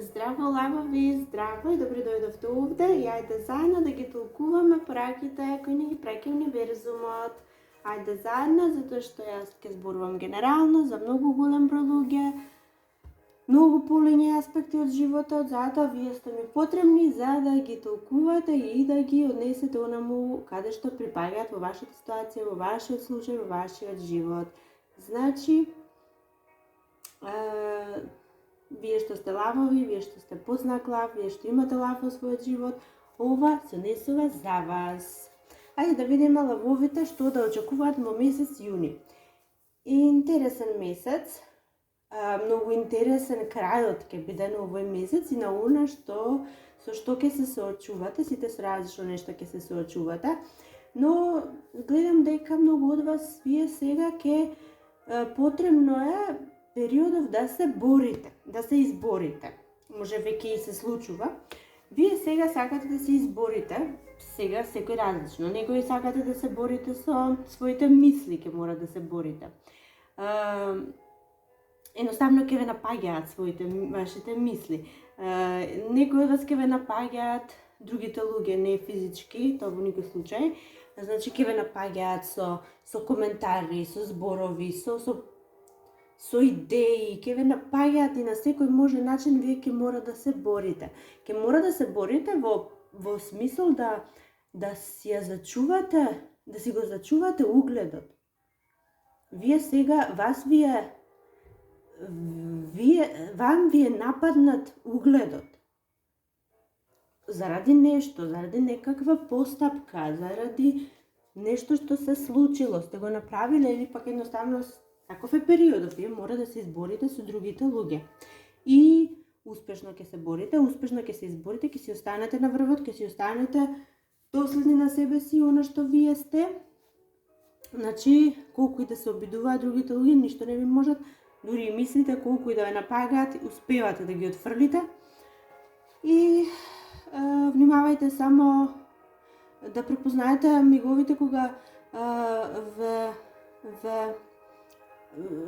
Здраво, лабави, здраво и добре дојдовте овде и ајде заедно да ги толкуваме пораките кои ни ги праќа универзумот. Ајде заедно, затоа што јас ќе зборувам генерално за многу голем број луѓе, многу полињи аспекти од животот, затоа вие сте ми потребни за да ги толкувате и да ги однесете онаму каде што припаѓаат во вашата ситуација, во вашиот случај, во вашиот живот. Значи, вие што сте лавови, вие што сте познак лав, вие што имате лав во својот живот, ова се однесува за вас. Ајде да видиме лавовите што да очекуваат во месец јуни. Интересен месец, многу интересен крајот ќе биде на овој месец и на она со што ќе се соочувате, сите со различно нешто ќе се соочувате, но гледам дека многу од вас вие сега ќе потребно е периодов да се борите, да се изборите. Може веќе и се случува. Вие сега сакате да се изборите, сега секој различно. Некои сакате да се борите со своите мисли, ќе мора да се борите. Едноставно ќе ве напаѓаат вашите мисли. Некои од вас ќе ве напаѓаат другите луѓе, не физички, тоа во никој случај. Значи ќе ве напаѓаат со коментари, со зборови, со идеи, ќе ве напаѓаат и на секој можен начин вие ќе мора да се борите. Ќе мора да се борите во смисол да си ја зачувате, да си го зачувате угледот. Вие сега, вам ви е нападнат угледот. Заради нешто, заради некаква постапка, заради нешто што се случило, сте го направиле или пак едноставно таков е периодот, вие мора да се изборите со другите луѓе. И успешно ќе се борите, успешно ќе се изборите, ќе си останете на врвот, ќе си останете доследни на себе си, она што вие сте. Значи, колку и да се обидуваат другите луѓе, ништо не ви можат, дури и мислите, колку и да ве напагаат, успевате да ги отфрлите. И внимавајте само да препознаете миговите кога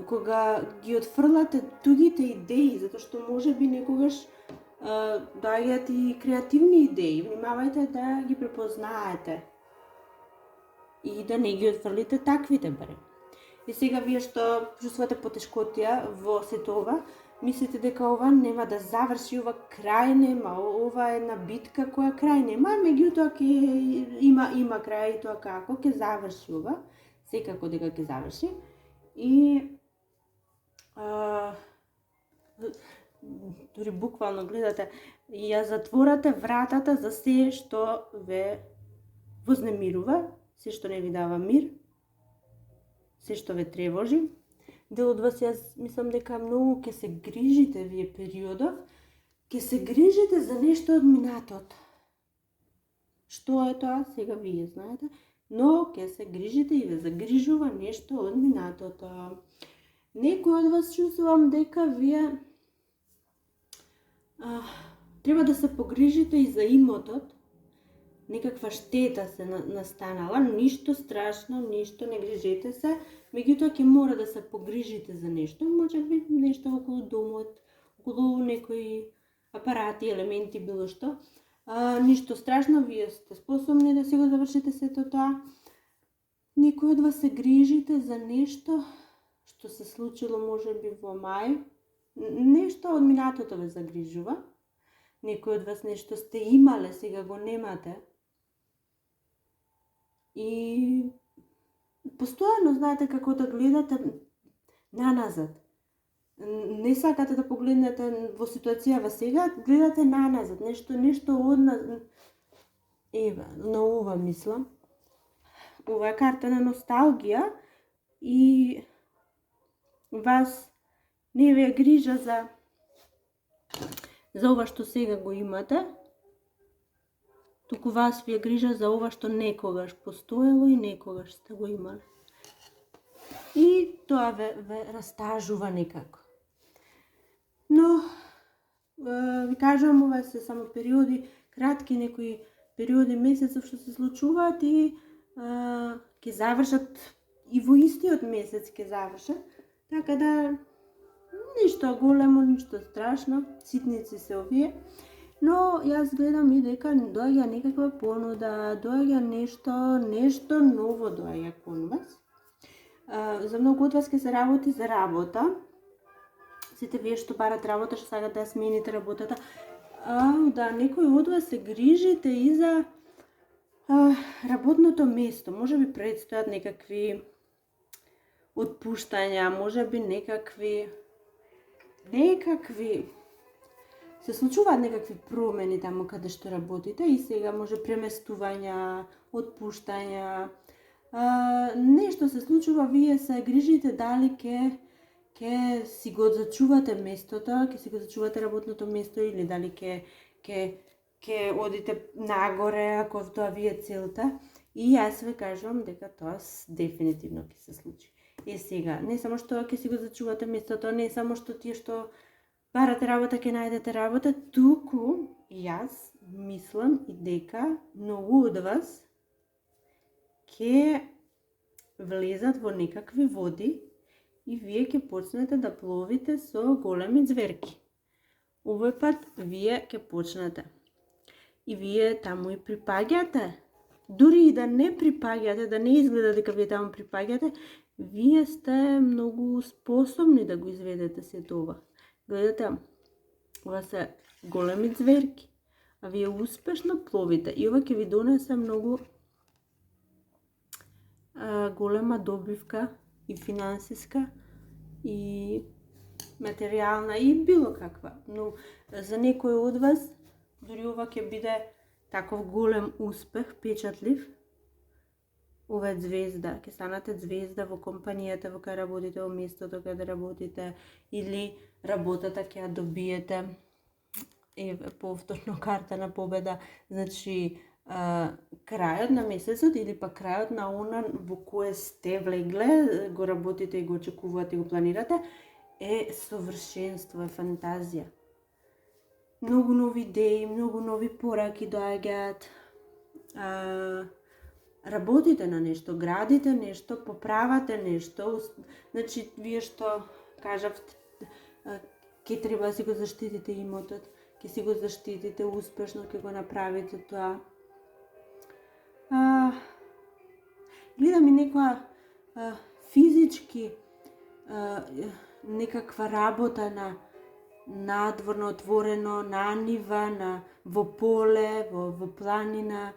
кога ги отфрлате другите идеи, затоа што можеби некогаш доаѓаат и креативни идеи. Внимавајте да ги препознаете и да не ги отфрлите таквите барем. И сега вие што чувствувате потешкотија во сето ова, мислите дека ова нема да заврши, ова крај нема, ова е една битка која крај нема, меѓутоа ќе има крај и тоа како ќе заврши ова, секако дека ќе заврши. И дури буквално гледате и ја затворате вратата за се што ве вознемирува, се што не ви дава мир, се што ве тревожи. Дел од вас, јас мислам дека многу ќе се грижите вие периодов, ќе се грижите за нешто од минатот. Што е тоа, сега вие знаете, но ќе се грижите и ве загрижува нешто од минатот. Некој од вас чувствувам дека вие треба да се погрижите и за имотот, некаква штета се настанала, ништо страшно, ништо, не грижете се, меѓутоа ќе мора да се погрижите за нешто, може би нешто околу домот, околу некои апарати, елементи, било што. Ништо страшно, вие сте способни да си го завршите сето тоа. Некој од вас се грижите за нешто што се случило можеби во мај, нешто од минатото ве загрижува. Некој од вас нешто сте имале, сега го немате. И постојано знаете како да гледате наназад. Не сакате да погледнете во ситуацијава сега, гледате наназад, нешто одназад. Ева, на ова мислам. Ова е карта на носталгија и вас не ве грижа за ова што сега го имате, туку вас ви е грижа за ова што некогаш постоело и некогаш сте го имале. И тоа ве растажува некако. Но, ви кажам, ова се само периоди, кратки некои периоди, месецов што се случуваат и ќе завршат и во истиот месец ќе завршат, така да ништо големо, ништо страшно, ситници се овие, но јас гледам и дека доаѓа некаква понуда, доаѓа нешто ново доаѓа кон вас. За многу од вас ќе се работи за работа. Сите вие што барат работа, што сакате да смените работата, да некој од вас се грижите и за работното место. Може би предстојат некакви отпуштања, може би некакви се случуваат некакви промени таму каде што работите и сега може преместувања, отпуштања, нешто се случува, вие се грижите дали ќе си го зачувате местото, ќе си го зачувате работното место или дали ќе одите нагоре ако тоа ви е целта. И јас ве кажувам дека тоа дефинитивно ќе се случи. Сега, не само што ќе си го зачувате местото, не само што тие што барате работа ќе најдете работа, туку јас мислам и дека многу од вас ќе влезат во некакви води и вие ќе почнете да пловите со големи зверки. Овој пат вие ќе почнете. И вие таму и припаѓате. Дури и да не припаѓате, да не изгледа дека вие таму припаѓате, вие сте многу способни да го изведете сето ова. Гледате, ова се големи зверки, а вие успешно пловите. И ова ќе ви донесе многу голема добивка и финансиска, и материјална, и било каква. Но за некој од вас, дури ова ќе биде таков голем успех, печатлив. Ова е звезда, ќе станете звезда во компанијата во кај работите, во местото каде работите, или работата ќе ја добиете повторно карта на победа. Значи, крајот на месецот или па крајот на она во кое сте влегле, го работите и го очекувате и го планирате, е совршенство, е фантазија. Многу нови идеи, многу нови пораки доаѓаат. Работите на нешто, градите нешто, поправате нешто. Значи, вие што кажавте, ќе треба да си го заштитите имотот, ќе си го заштитите успешно, ќе го направите тоа. Гледам и некоја физички некаква работа на надворно, отворено, на нива, во поле, во планина.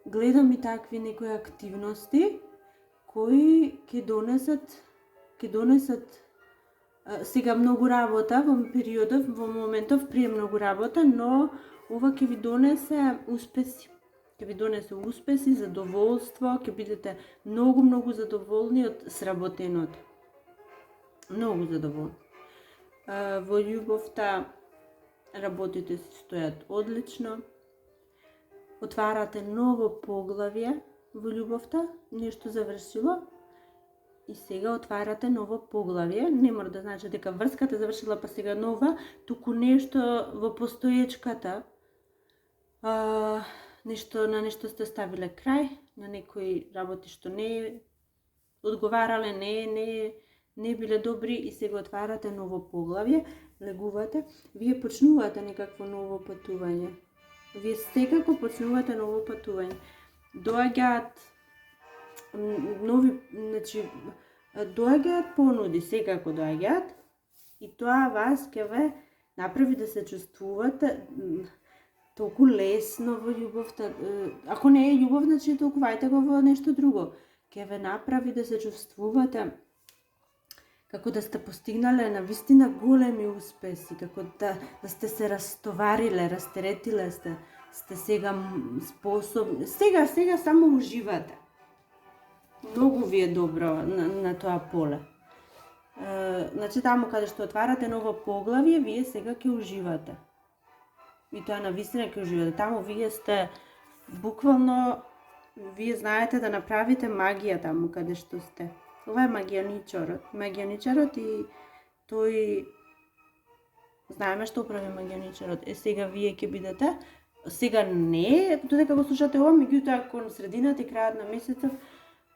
Гледам и такви некои активности кои ќе донесат сега многу работа во периодов, во моментов прие многу работа, но ова ќе ви донесе успеси. Ќе ви донесе успеси, задоволство, ќе бидете многу задоволни од сработеното. Многу задоволни. Во љубовта работите си стојат одлично. Отварате ново поглавје во љубовта, нешто завршило и сега отварате ново поглавје. Не мора да значи дека врската завршила па сега нова, туку нешто во постоечката, на нешто сте ставиле крај, на некои работи што не одговарале, не биле добри и сега отварате ново поглавје, легувате, вие почнувате некакво ново патување. Вие секако почнувате ново патување. Доаѓаат доаѓаат понуди, секако доаѓаат и тоа вас ќе ве направи да се чувствувате толку лесно во љубовта. Ако не е љубов, значи толкувајте го во нешто друго. Ќе ве направи да се чувствувате како да сте постигнале на вистина големи успеси, како да сте се растовариле, растеретиле сте сега способни. Сега само уживате. Многу ви е добро на тоа поле. Значи, таму каде што отварате ново поглавје, вие сега ќе уживате. И тоа на вистина ќе уживате. Таму вие сте буквално, вие знаете да направите магија таму каде што сте. Ова е магијаничарот и тој знаеме што прави магијаничарот. Сега вие ќе бидете, сега не додека го слушате ова, меѓутоа кон средината и крајот на месецот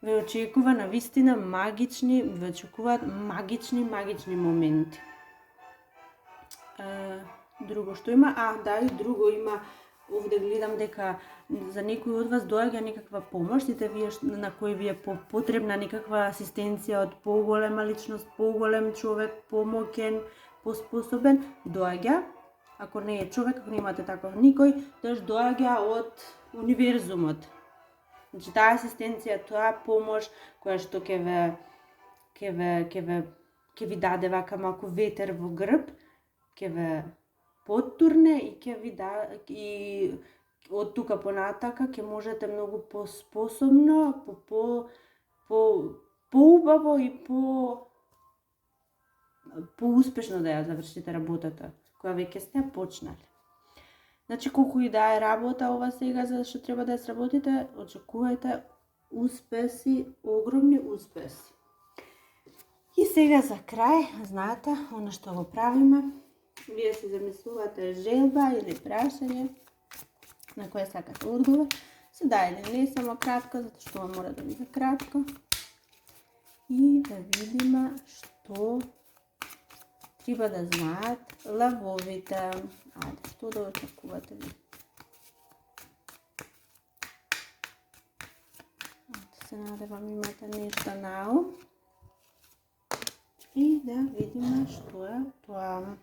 ве очекува на вистина магични моменти. Друго што има? Да, и друго има. Овде гледам дека за некој од вас доаѓа некаква помош, сите вие на кои ви е потребна некаква асистенција од поголема личност, поголем човек, помоќен, поспособен, доаѓа. Ако не е човек, ако немате таков никој, тоаш доаѓа од универзумот. Значи таа асистенција, тоа помош која што ќе ви даде вака малку ветер во грб, ќе ве поттурне и ќе ви и од тука понатака ќе можете многу поспособно, поубаво и поуспешно да ја завршите работата која веќе сте почнали. Значи колку и да е работа ова сега за што треба да ја сработите, очекувајте успеси, огромни успеси. И сега за крај, знаете, она што го правиме, вие се замислувате желба или прашање на кое сакате одговор. Се да или не, само кратко, затоа што мора да биде кратко. И да видиме што треба да знаат лавовите. Ајде, што да очекувате ви? Се надевам имате нешто на ум. И да видиме што е тоа.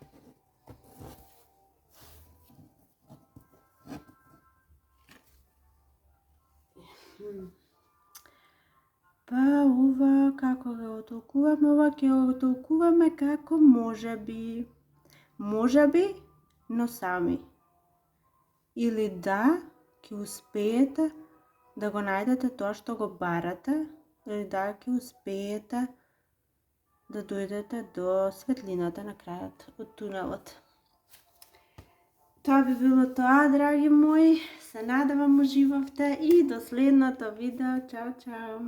Па ова како го толкуваме? Ова ќе го толкуваме како можеби. Можеби, но сами. Или да, ќе успеете да го најдете тоа што го барате, или да, ќе успеете да дојдете до светлината на крајот од тунелот. Тоа би било тоа, драги мои. Се надевам уживавте и до следното видео. Чао, чао!